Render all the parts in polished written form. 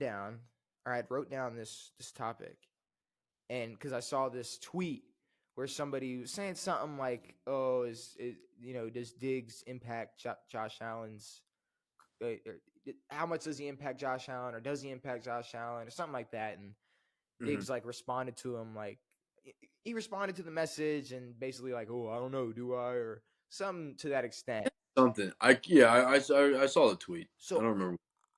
down, or I had wrote down this topic, and because I saw this tweet where somebody was saying something like, "Oh, does Diggs impact Josh Allen's? How much does he impact Josh Allen, or does he impact Josh Allen, or something like that?" And Mm-hmm. Diggs like responded to him like he responded to the message and basically like, "Oh, I don't know, do I?" or something to that extent. Something. I saw the tweet. I So don't remember.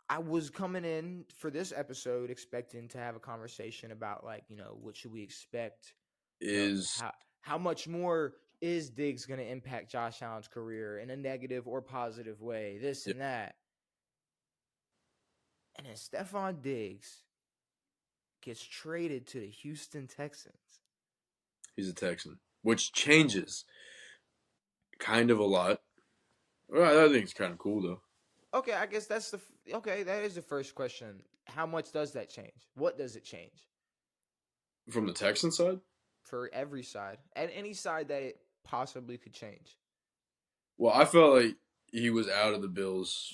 I was coming in for this episode expecting to have a conversation about like, what should we expect? You know, Is how much more is Diggs going to impact Josh Allen's career in a negative or positive way? This yeah, and that. And then Stefon Diggs gets traded to the Houston Texans. he's a Texan, which changes kind of a lot. Well, I think it's kind of cool though. Okay, I guess that is the first question. How much does that change? What does it change From the Texan side, for every side? At any side that it possibly could change. well, I felt like he was out of the Bills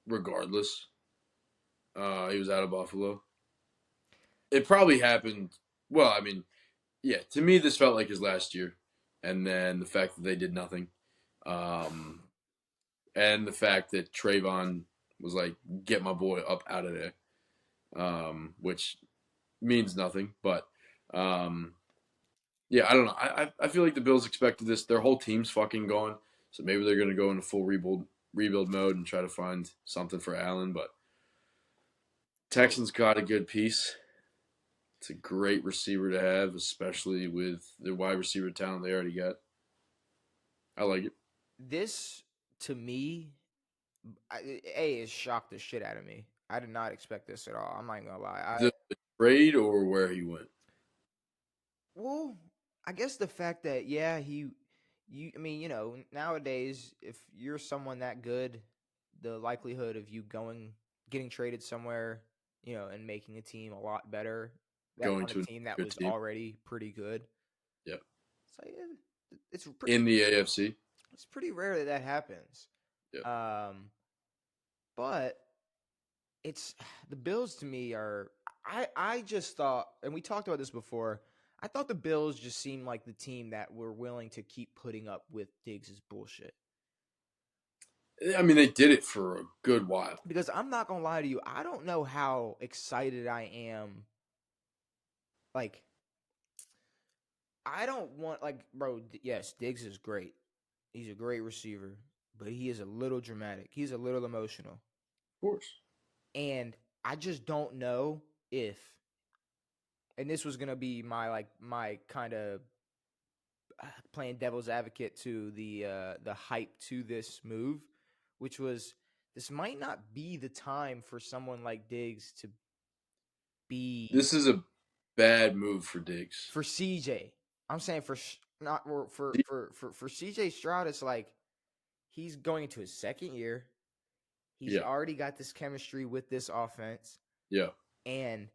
regardless. He was out of Buffalo. It probably happened. Well, I mean, yeah. To me, this felt like his last year, and then the fact that they did nothing, um, and the fact that Trayvon was like, "Get my boy up out of there," which means nothing. But yeah, I don't know. I feel like the Bills expected this. Their whole team's fucking gone, so maybe they're going to go into full rebuild mode and try to find something for Allen. But So Texans got a good piece. It's a great receiver to have, especially with the wide receiver talent they already got. I like it. this to me, it shocked the shit out of me. I did not expect this at all. I'm not gonna lie. The trade or where he went. Well, I guess the fact that I mean, nowadays if you're someone that good, the likelihood of you getting traded somewhere, and making a team a lot better, that Going on a to a team that good was team. already pretty good. Yeah. So it's In the AFC. it's pretty rare that happens. Yeah. But it's the Bills to me are I just thought, and we talked about this before. I thought the Bills just seemed like the team that were willing to keep putting up with Diggs' bullshit. I mean, they did it for a good while. Because I'm not gonna lie to you, I don't know how excited I am. Like, I don't want bro. Yes, Diggs is great. He's a great receiver, but he is a little dramatic. He's a little emotional, Of course. and I just don't know if. And this was gonna be my kind of playing devil's advocate to the hype to this move, which was this might not be the time for someone like Diggs to be This is a bad move for Diggs. for CJ. I'm saying not for CJ Stroud. It's like he's going into his second year. He's Yeah. already got this chemistry with this offense, Yeah. and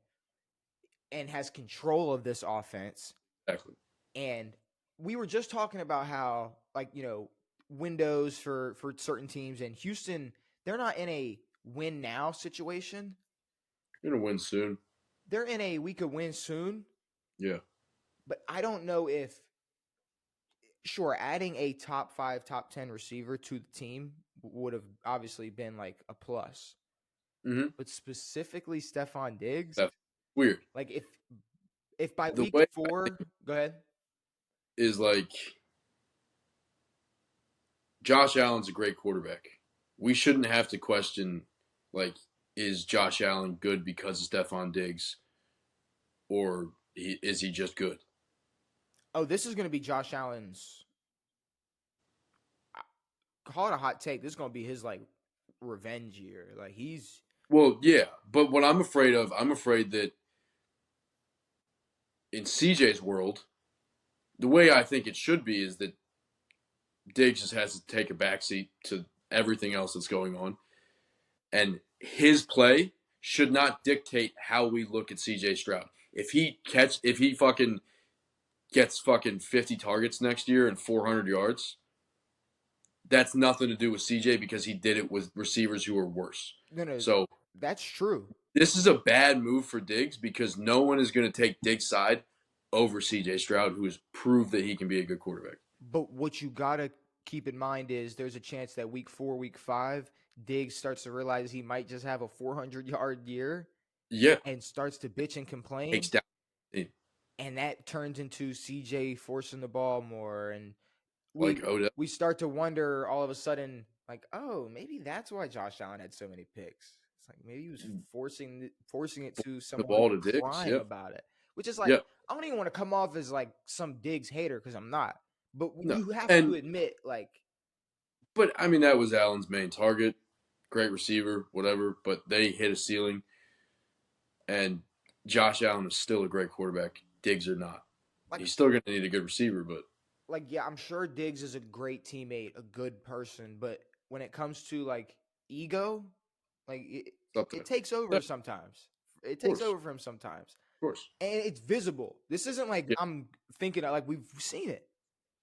has control of this offense. Exactly. And we were just talking about how, windows for certain teams in Houston, they're not in a win now situation. You're gonna win soon. They're in a we could win soon. Yeah. But I don't know if, sure, adding a top 5, top 10 receiver to the team would have obviously been like a plus. Mm-hmm. But specifically Stefon Diggs, That's weird. like if by The week way 4, go ahead. is like Josh Allen's a great quarterback. We shouldn't have to question, like, is Josh Allen good because of Stefon Diggs, or is he just good? Oh, this is going to be Josh Allen's. Call it a hot take. This is going to be his revenge year. Like he's Well, yeah, but what I'm afraid that in CJ's world, the way I think it should be is that Diggs just has to take a backseat to everything else that's going on, and his play should not dictate how we look at CJ Stroud. If he fucking gets fucking 50 targets next year and 400 yards, that's nothing to do with CJ because he did it with receivers who are worse. no, So that's true. this is a bad move for Diggs because no one is going to take Diggs' side over C.J. Stroud, who has proved that he can be a good quarterback. But what you gotta keep in mind is there's a chance that week 4, week 5, Diggs starts to realize he might just have a 400-yard year Yeah, and starts to bitch and takes complain, down the team. and that turns into CJ forcing the ball more, and Like we Odell we start to wonder all of a sudden, like, oh, maybe that's why Josh Allen had so many picks. It's like maybe he was forcing it to the someone ball to Diggs. crying Yeah, about it, which is like yeah. I don't even want to come off as like some Diggs hater because I'm not, but No, you have to and admit, like, but I mean that was Allen's main target. Great receiver, whatever. But they hit a ceiling, and Josh Allen is still a great quarterback. Diggs or not, like he's still going to need a good receiver. But yeah, I'm sure Diggs is a great teammate, a good person, but when it comes to like ego, like it's up it there. takes Yeah, over of sometimes. It takes course, over for him sometimes. of course. And it's visible. This isn't like Yeah, I'm thinking like we've seen it.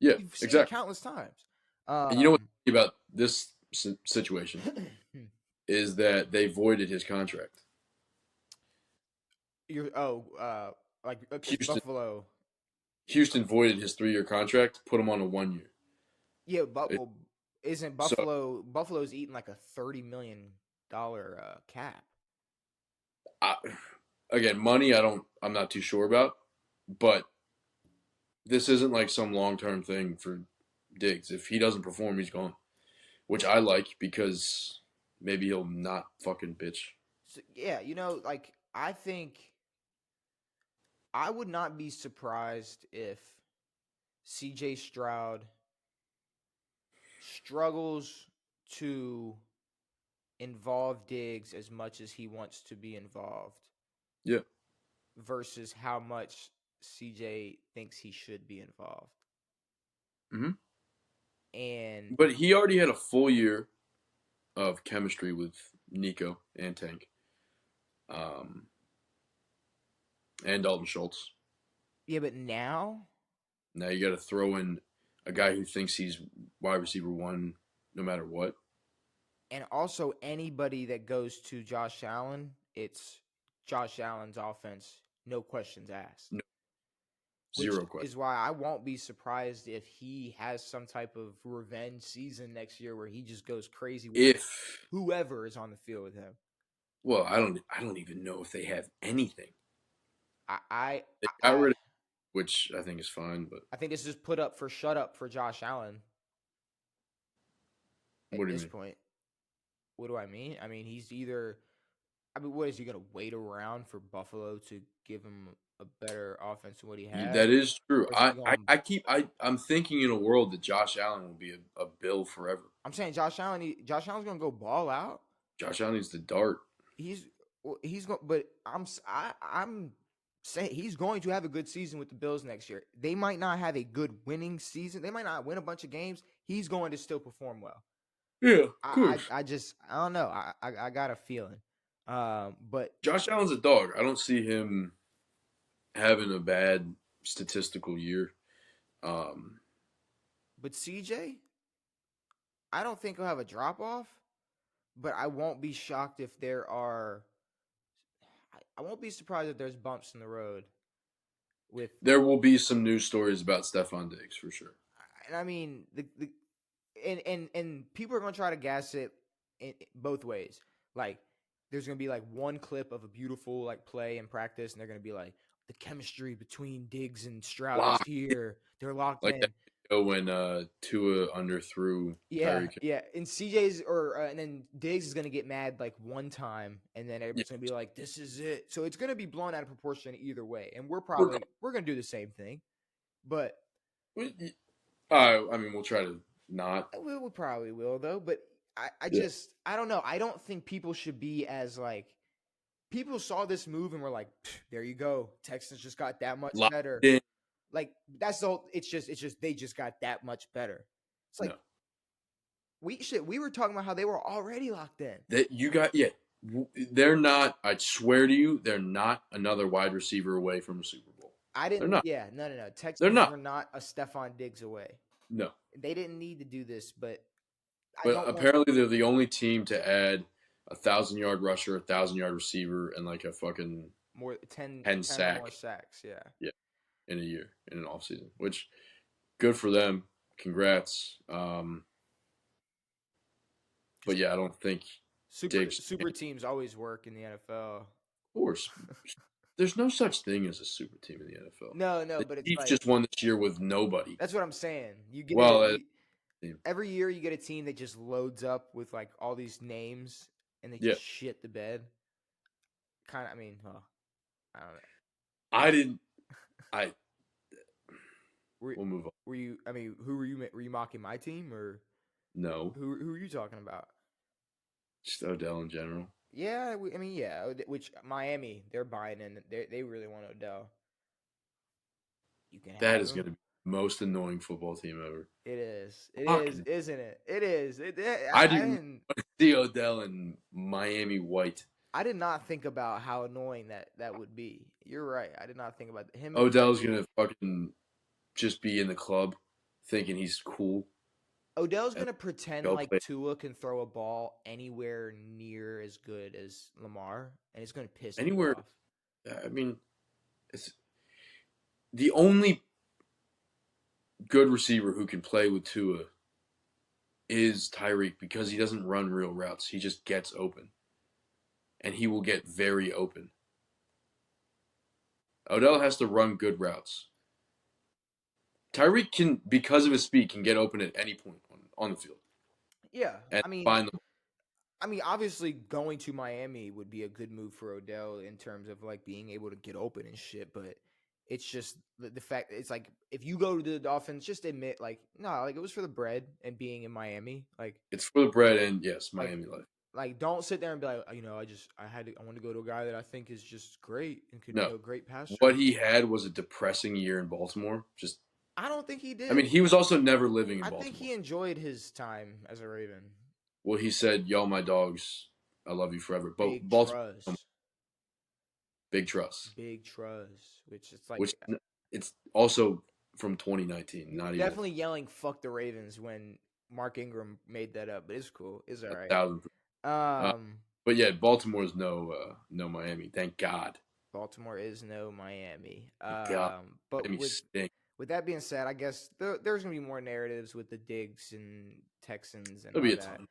yeah, We've seen it exactly. countless times. And you know what's Um, funny about this situation is that they voided his contract. you're like it's Houston Buffalo. Houston voided his 3-year contract, put him on a 1 year. Yeah, but well, isn't So Buffalo's eating like a $30 million cap? I, again, money I'm not too sure about, but this isn't like some long term thing for Diggs. If he doesn't perform, he's gone, which I like because maybe he'll not fucking bitch. So, yeah, like I think I would not be surprised if CJ Stroud struggles to involve Diggs as much as he wants to be involved Yeah. versus how much CJ thinks he should be involved. Hmm. And But he already had a full year of chemistry with Nico and Tank, um, and Dalton Schultz. yeah, but now, Now you got to throw in a guy who thinks he's wide receiver one no matter what. and also anybody that goes to Josh Allen, it's Josh Allen's offense, no questions asked. No, Which zero question. is why I won't be surprised if he has some type of revenge season next year where he just goes crazy with If whoever is on the field with him. well, I don't even know if they have anything. I I They got I, rid of, which I think is fine. But I think this is put up for shut up for Josh Allen at what do you this mean? point. What do I mean? I mean he's either what is he gonna wait around for Buffalo to give him a better offense than what he had? That is true. Or is I, he I, going I keep I'm thinking in a world that Josh Allen will be a Bill forever. I'm saying Josh Allen's gonna go ball out. Josh Allen needs to dart. He's he's going, but I'm saying he's going to have a good season with the Bills next year. They might not have a good winning season. They might not win a bunch of games. He's going to still perform well. Yeah, of course. I just I don't know. I got a feeling. But Josh Allen's a dog. I don't see him having a bad statistical year. Um, CJ, I don't think he'll have a drop off. But I won't be shocked if there are. I won't be surprised if there's bumps in the road with. there will be some news stories about Stefon Diggs for sure. And I mean the and people are gonna try to gas it in both ways. Like there's gonna be like one clip of a beautiful like play in practice, and they're gonna be like the chemistry between Diggs and Stroud is Lock here. They're locked like that in. video when Tua underthrew Yeah, Tyreek. yeah. And CJ's or and then Diggs is gonna get mad like one time, and then Yeah, everybody's gonna be like, "This is it." So it's gonna be blown out of proportion either way, and regardless. we're gonna do the same thing, but I mean, we'll try to not. we probably will though. But I Yeah, just I don't know. I don't think people should be as like people saw this move and were like, "There you go, Texans just got that much locked better." in. Like that's all. It's just they just got that much better. It's like No, we were talking about how they were already locked in. that you got. Yeah, they're not. I swear to you, they're not another wide receiver away from a Super Bowl. I They're didn't. not. Yeah, no. They're Texans not. were not a Stefon Diggs away. No. They didn't need to do this, but I But don't want. apparently, they're the only team to add 1,000-yard rusher, 1,000-yard receiver, and like a fucking More 10, 10 10 or more sack, sacks. Yeah. yeah, in a year in an offseason, which good for them. Congrats. But Just yeah, I don't think Diggs. super teams always work in the NFL. Of course, there's no such thing as a super team in the NFL. No, no, The but it's Chiefs like just won this year with nobody. that's what I'm saying. You get Well, every year you get a team that just loads up with like all these names and they yeah, just shit the bed. Kind of, I mean, well, I don't know. I didn't. I Were, we'll move on. were you? I mean, who were you? Were you mocking my team or No, who are you talking about? just Odell in general. Yeah, I mean, yeah. Which Miami, they're buying in. They really want Odell. You can That have is going him. to be the most annoying football team ever. It is. It is, Fucking, isn't it? It is. I I didn't didn't. see Odell in Miami white. I did not think about how annoying that would be. You're right. I did not think about him and Odell's Tyreek. going to fucking just be in the club thinking he's cool Odell's and gonna pretend go like play Tua can throw a ball anywhere near as good as Lamar, and it's gonna piss people anywhere. off. I mean, it's the only good receiver who can play with Tua is Tyreek because he doesn't run real routes. He just gets open, and he will get very open. Odell has to run good routes. Tyreek can, because of his speed, can get open at any point on the field Yeah, and I mean, find them. obviously going to Miami would be a good move for Odell in terms of like being able to get open and shit, but it's just the fact it's like if you go to the Dolphins, just admit like no, like it was for the bread and being in Miami, It's for the bread and yes, like Miami life. like don't sit there and be like I want to go to a guy that I think is just great and could be No, a great passer. what he had was a depressing year in Baltimore. Just, I don't think he I mean, did. he was also never living in I think Baltimore. he enjoyed his time as a Raven. Well, he said, "Y'all, my dogs, I love you forever." But Big Baltimore, trust. big trust, Big trust. Which it's like which it's also from 2019, he was not even definitely yelling "fuck the Ravens" when Mark Ingram made that up, but it's cool. It's all a right. thousand. Uh, Um, but yeah, Baltimore's no Miami. Thank God. Baltimore is no Miami. Thank God, But Miami stink. with that being said, I guess there's gonna be more narratives with the Diggs and Texans and There'll be all a that. ton.